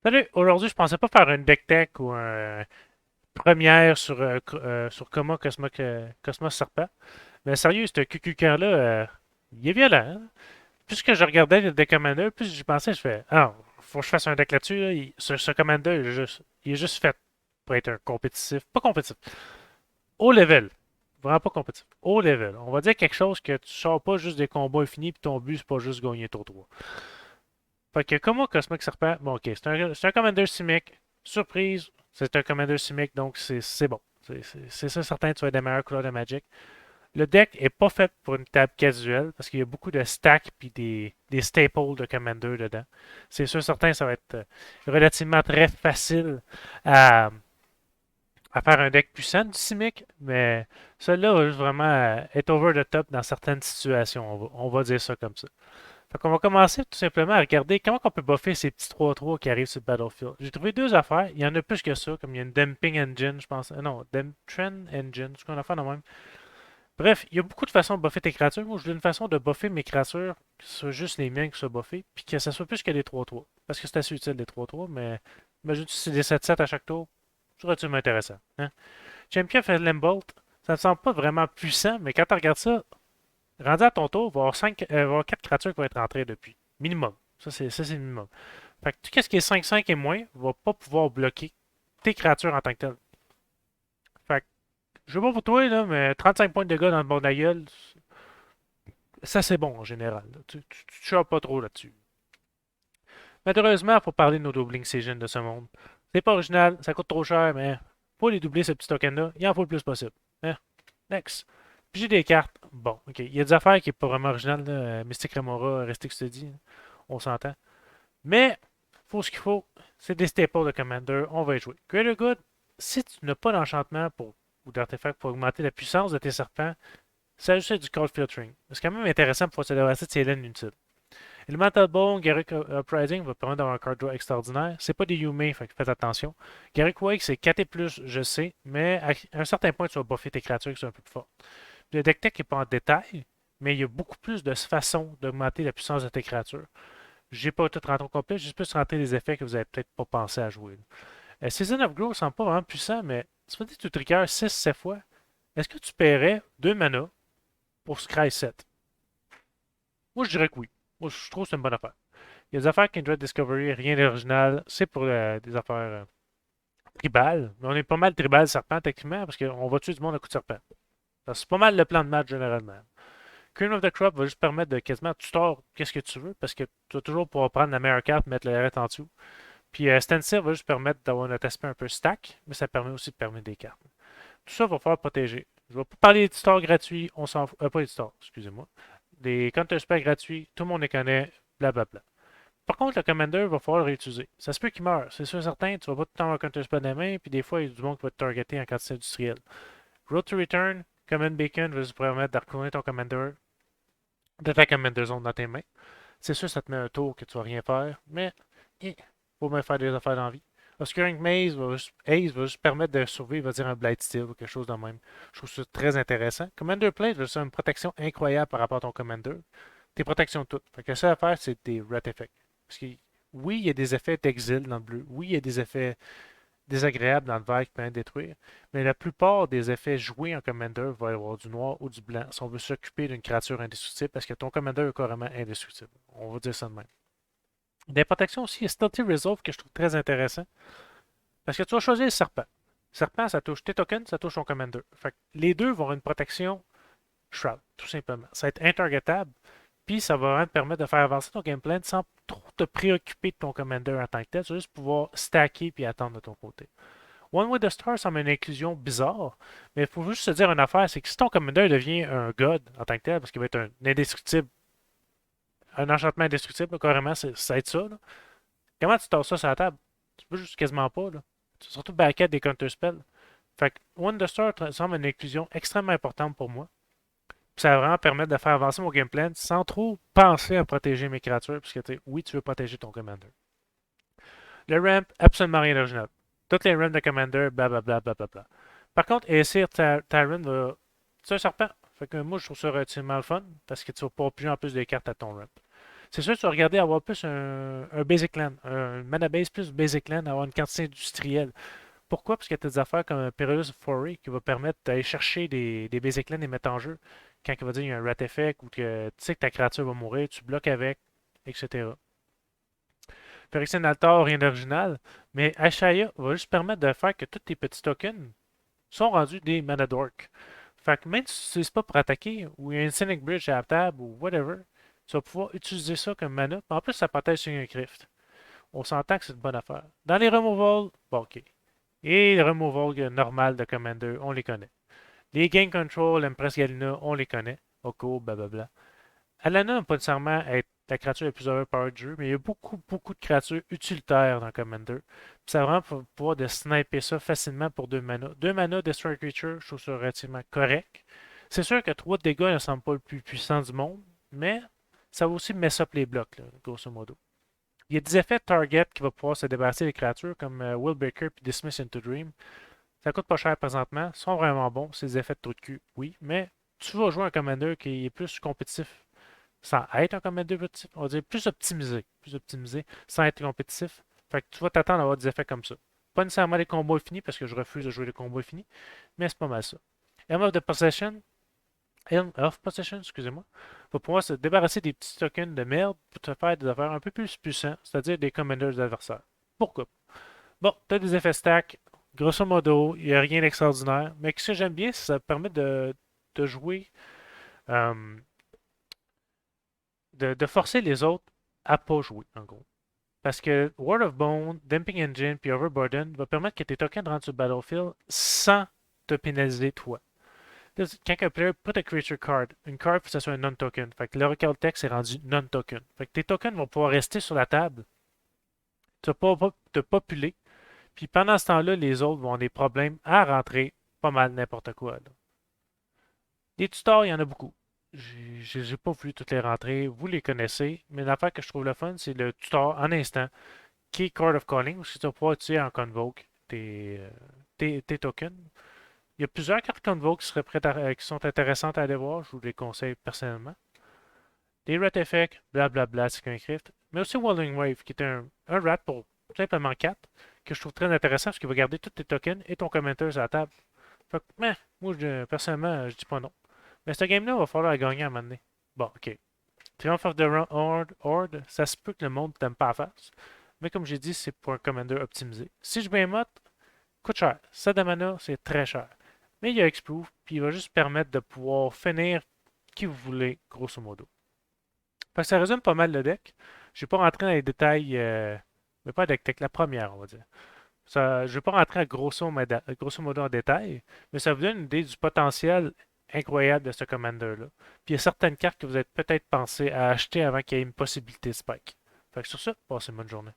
Salut, aujourd'hui je pensais pas faire un deck tech ou un première sur, sur Cosmos Serpent. Mais sérieux, ce QQQ-là, il est violent, hein? Plus que je regardais le deck Commander, plus j'y pensais, je fais ah, faut que je fasse un deck là-dessus. Là. Ce Commander, il est juste fait pour être un compétitif. Pas compétitif. Haut level. Vraiment pas compétitif. Haut level. On va dire quelque chose que tu sors pas juste des combats infinis puis ton but c'est pas juste gagner tour 3. Fait que comment Cosmic Serpent, bon ok, c'est un Commander Simic. Surprise, c'est un Commander Simic, donc c'est bon. C'est ça certain, tu vas être des meilleures couleurs de Magic. Le deck est pas fait pour une table casuelle parce qu'il y a beaucoup de stacks puis des staples de Commander dedans. C'est sûr certain, ça va être relativement très facile à, à faire un deck puissant du Simic, mais celui-là va juste vraiment être over the top dans certaines situations. On va dire ça comme ça. Fait qu'on va commencer tout simplement à regarder comment on peut buffer ces petits 3-3 qui arrivent sur le battlefield. J'ai trouvé deux affaires. Il y en a plus que ça, comme il y a une Damping Engine, je pense. Non, Trend Engine, c'est qu'on a fait de même. Bref, il y a beaucoup de façons de buffer tes créatures. Moi, je voulais une façon de buffer mes créatures, que ce soit juste les miennes qui soient buffées, puis que ça soit plus que les 3-3. Parce que c'est assez utile les 3-3, mais imagine si c'est des 7-7 à chaque tour. Ça aurait-tu m'intéressant. Hein? Champion fait Limbolt. Ça ne semble pas vraiment puissant, mais quand tu regardes ça, rendu à ton tour, il va y avoir, 4 créatures qui vont être rentrées depuis. Minimum. Ça, c'est le minimum. Fait que tout ce qui est 5-5 et moins va pas pouvoir bloquer tes créatures en tant que telles. Fait que, je sais pas pour toi, là, mais 35 points de dégâts dans le bord de la gueule, ça c'est bon en général. Là. Tu chopes pas trop là-dessus. Malheureusement, il faut parler de nos doubling Season de ce monde. C'est pas original, ça coûte trop cher, mais pour les doubler ce petit token-là, il en faut le plus possible. Hein? Next. Puis j'ai des cartes. Bon, ok. Il y a des affaires qui sont pas vraiment originales. Là. Mystic Remora, Restic Study, on s'entend. Mais, faut ce qu'il faut. C'est des staples de Commander. On va y jouer. Greater Good, si tu n'as pas d'enchantement ou d'artefact pour augmenter la puissance de tes serpents, ça ajoute du Cold Filtering. C'est quand même intéressant pour pouvoir se débarrasser de ces laines inutiles. Elemental Bone, Garrick Uprising va permettre d'avoir un card draw extraordinaire. C'est pas des Yume, fait que faites attention. Garrick Wake, c'est 4 et plus, je sais, mais à un certain point, tu vas buffer tes créatures qui sont un peu plus fortes. Le deck tech n'est pas en détail, mais il y a beaucoup plus de façons d'augmenter la puissance de tes créatures. J'ai pas tout rentré au complet, j'ai juste plus rentré des effets que vous avez peut-être pas pensé à jouer. Season of Growth semble pas vraiment puissant, mais tu me dis que tu triggers 6-7 fois. Est-ce que tu paierais 2 mana pour Scry 7? Moi, je dirais que oui. Moi, je trouve que c'est une bonne affaire. Il y a des affaires Kindred Discovery, rien d'original. C'est pour des affaires tribales. Mais on est pas mal tribal serpent, techniquement, parce qu'on va tuer du monde à coup de serpent. C'est pas mal le plan de match, généralement. Cream of the Crop va juste permettre de quasiment tutor qu'est-ce que tu veux, parce que tu vas toujours pouvoir prendre la meilleure carte, mettre le arrêt en dessous. Puis Stencil va juste permettre d'avoir notre aspect un peu stack, mais ça permet aussi de permettre des cartes. Tout ça va falloir protéger. Je vais pas parler des tutors gratuits, on s'en fout. Pas des tutors, excusez-moi. Des counter spells gratuits, tout le monde les connaît, blablabla. Par contre, le commander va falloir le réutiliser. Ça se peut qu'il meure, c'est sûr certain, tu vas pas tout le temps avoir un counter spell dans la main, puis des fois, il y a du monde qui va te targeter en quantité industrielle. Road to Return, Command Beacon va vous permettre de retourner ton commander, de ta commander zone dans tes mains. C'est sûr, ça te met un tour que tu vas rien faire, mais il faut bien faire des affaires dans la vie. Obscuring Haze va juste permettre de survivre, va dire un Blight Steel ou quelque chose de même. Je trouve ça très intéressant. Commander Plate va faire une protection incroyable par rapport à ton Commander. Tes protections toutes. Fait que ça à faire, c'est des Rat Effects. Parce que oui, il y a des effets d'exil dans le bleu. Oui, il y a des effets désagréables dans le vert qui peuvent détruire. Mais la plupart des effets joués en Commander vont avoir du noir ou du blanc si on veut s'occuper d'une créature indestructible parce que ton Commander est carrément indestructible. On va dire ça de même. Des protections aussi, il y a Stealthy Resolve que je trouve très intéressant. Parce que tu vas choisir le serpent. Serpent, ça touche tes tokens, ça touche ton commander. Fait que les deux vont avoir une protection Shroud, tout simplement. Ça va être intargetable, puis ça va vraiment te permettre de faire avancer ton game plan sans trop te préoccuper de ton commander en tant que tel. Tu vas juste pouvoir stacker puis attendre de ton côté. One with the Star semble une inclusion bizarre, mais il faut juste se dire une affaire, c'est que si ton commander devient un god en tant que tel, parce qu'il va être un indestructible, un enchantement indestructible, carrément, ça va être ça, là. Comment tu tasses ça sur la table? Tu peux juste quasiment pas, là. Surtout backend des counter spells. Fait que One the Star semble une inclusion extrêmement importante pour moi. Puis ça va vraiment permettre de faire avancer mon game plan sans trop penser à protéger mes créatures, puisque oui, tu veux protéger ton commander. Le ramp, absolument rien d'original. Toutes les ramps de commander, blablabla, blablabla. Par contre, Aesir Tyrant va. C'est un serpent. Fait que moi, je trouve ça relativement le fun, parce que tu vas pouvoir plus en plus de cartes à ton ramp. C'est sûr que tu vas regarder avoir plus un Basic Land, un mana base plus Basic Land, avoir une quantité industrielle. Pourquoi? Parce que tu as des affaires comme un Perilous Foray qui va permettre d'aller chercher des Basic Lands et les mettre en jeu. Quand il va dire qu'il y a un Rat Effect ou que tu sais que ta créature va mourir, tu bloques avec, etc. Phyrexian Altar, rien d'original, mais Ashaya va juste permettre de faire que tous tes petits tokens sont rendus des mana dork. Fait que même si tu n'utilises pas pour attaquer, ou il y a une Scenic Bridge à la table, ou whatever, tu vas pouvoir utiliser ça comme mana. En plus, ça protège sur un Crypt. On s'entend que c'est une bonne affaire. Dans les removals, bon, ok. Et les removals normales de Commander, on les connaît. Les Game Control, Empress Galina, on les connaît. Oko, blablabla. Alana n'a pas nécessairement à être la créature la plus overpowered du jeu, mais il y a beaucoup, beaucoup de créatures utilitaires dans Commander. Puis ça vraiment pour pouvoir de sniper ça facilement pour 2 mana. 2 mana, Destroy Creature, je trouve ça relativement correct. C'est sûr que 3 de dégâts ne semble pas le plus puissant du monde, mais ça va aussi mess up les blocs, là, grosso modo. Il y a des effets target qui va pouvoir se débarrasser des créatures comme Willbreaker et Dismiss into Dream. Ça coûte pas cher présentement, ils sont vraiment bons, c'est des effets de trou de cul, oui, mais tu vas jouer un commander qui est plus compétitif sans être un commander compétitif, on va dire plus optimisé sans être compétitif. Fait que tu vas t'attendre à avoir des effets comme ça. Pas nécessairement des combos infinis parce que je refuse de jouer les combos infinis, mais c'est pas mal ça. Helm of the Possession, Helm of Possession, excusez-moi, va pouvoir se débarrasser des petits tokens de merde pour te faire des affaires un peu plus puissants, c'est-à-dire des commanders adversaires. Pourquoi? Bon, tu as des effets stack. Grosso modo, il n'y a rien d'extraordinaire. Mais ce que j'aime bien, c'est que ça permet de jouer, euh, de forcer les autres à pas jouer, en gros. Parce que World of Bone, Dumping Engine puis Overburden va permettre que tes tokens rentrent sur le battlefield sans te pénaliser toi. Quand un player put a creature card, une card, faut que ce soit un non-token. Fait que le recall text est rendu non-token. Fait que tes tokens vont pouvoir rester sur la table. Tu vas pas te populer. Puis pendant ce temps-là, les autres vont avoir des problèmes à rentrer pas mal n'importe quoi, là. Des tutors, il y en a beaucoup. J'ai pas voulu toutes les rentrer. Vous les connaissez. Mais l'affaire que je trouve le fun, c'est le tutor en instant qui est Card of Calling, parce que tu vas pouvoir utiliser en Convoke tes tokens. Il y a plusieurs cartes Convoke qui sont intéressantes à aller voir. Je vous les conseille personnellement. Des Rat Effect, blablabla, c'est qu'un crypt. Mais aussi Walling Wave, qui est un rat pour simplement 4, que je trouve très intéressant parce qu'il va garder tous tes tokens et ton commentaire à la table. Fait que, moi, personnellement, je dis pas non. Mais ce game-là, il va falloir la gagner à un moment donné. Bon, ok. Triumph of the Horde, ça se peut que le monde t'aime pas à face. Mais comme j'ai dit, c'est pour un commander optimisé. Si je Behemoth, coûte cher. 7 de mana, c'est très cher. Mais il y a X-Proof, puis il va juste permettre de pouvoir finir qui vous voulez, grosso modo. Fait que ça résume pas mal le deck. Je ne vais pas rentrer dans les détails, mais pas deck tech, la première, on va dire. Ça, je ne vais pas rentrer à grosso modo en détail, mais ça vous donne une idée du potentiel incroyable de ce commander-là. Puis il y a certaines cartes que vous avez peut-être pensé à acheter avant qu'il y ait une possibilité de spike. Fait que sur ça, passez une bonne journée.